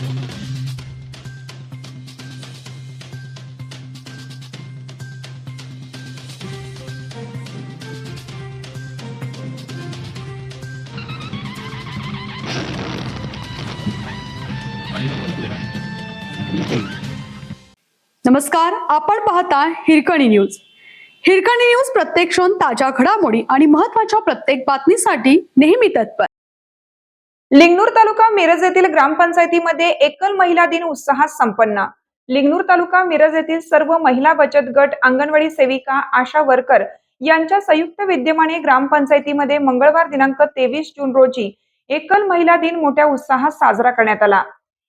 नमस्कार, आपण पाहता हिरकणी न्यूज. हिरकणी न्यूज प्रत्येक क्षण ताज्या घडामोडी आणि महत्त्वाच्या प्रत्येक बातमीसाठी नेहमी तत्पर. लिंगणूर तालुका मिरज येथील ग्रामपंचायतीमध्ये एकल महिला दिन उत्साहात संपन्न. लिंगणूर तालुका मिरज येथील सर्व महिला बचत गट, अंगणवाडी सेविका, आशा वर्कर यांच्या संयुक्त विद्यमाने ग्रामपंचायतीमध्ये मंगळवार दिनांक 23 जून रोजी एकल महिला दिन मोठ्या उत्साहात साजरा करण्यात आला.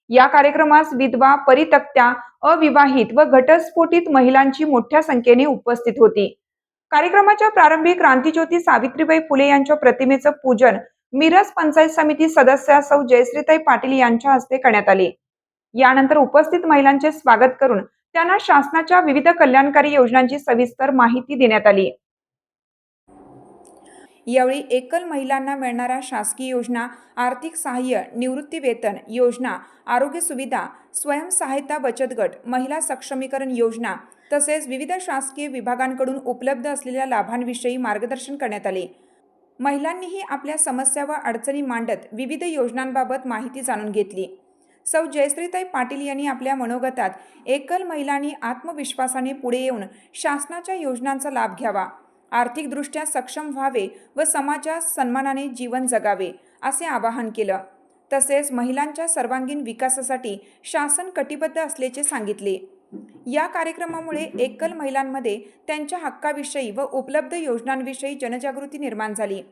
या कार्यक्रमास विधवा, परित्यक्त्या, अविवाहित व घटस्फोटित महिलांची मोठ्या संख्येने उपस्थित होती. कार्यक्रमाच्या प्रारंभी क्रांतीज्योती सावित्रीबाई फुले यांच्या प्रतिमेचं पूजन मिरज पंचायत समिती सदस्या सौ जयश्रीताई पाटील यांच्या हस्ते करण्यात आले. यानंतर उपस्थित महिलांचे स्वागत करून त्यांना शासनाच्या विविध कल्याणकारी योजनांची सविस्तर माहिती देण्यात आली. यावेळी एकल महिलांना मिळणाऱ्या शासकीय योजना, आर्थिक सहाय्य, निवृत्ती वेतन योजना, आरोग्य सुविधा, स्वयंसहायता बचत गट, महिला सक्षमीकरण योजना तसेच विविध शासकीय विभागांकडून उपलब्ध असलेल्या लाभांविषयी मार्गदर्शन करण्यात आले. महिलांनीही आपल्या समस्या व अडचणी मांडत विविध योजनांबाबत माहिती जाणून घेतली. सौ जयश्रीताई पाटील यांनी आपल्या मनोगतात एकल महिलांनी आत्मविश्वासाने पुढे येऊन शासनाच्या योजनांचा लाभ घ्यावा, आर्थिकदृष्ट्या सक्षम व्हावे व समाजात सन्मानाने जीवन जगावे असे आवाहन केलं. तसेच महिलांच्या सर्वांगीण विकासासाठी शासन कटिबद्ध असल्याचे सांगितले. या कार्यक्रमामुळे एकल महिलांमध्ये त्यांच्या हक्काविषयी व उपलब्ध योजनांविषयी जनजागृती निर्माण झाली.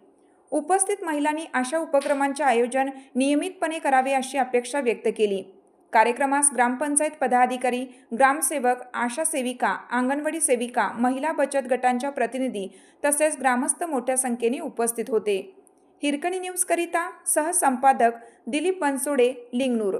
उपस्थित महिलांनी अशा उपक्रमांचे आयोजन नियमितपणे करावे अशी अपेक्षा व्यक्त केली. कार्यक्रमास ग्रामपंचायत पदाधिकारी, ग्रामसेवक, आशा सेविका, अंगणवाडी सेविका, महिला बचत गटांच्या प्रतिनिधी तसेच ग्रामस्थ मोठ्या संख्येने उपस्थित होते. हिरकणी न्यूज करिता सहसंपादक दिलीप बनसोडे, लिंगणूर.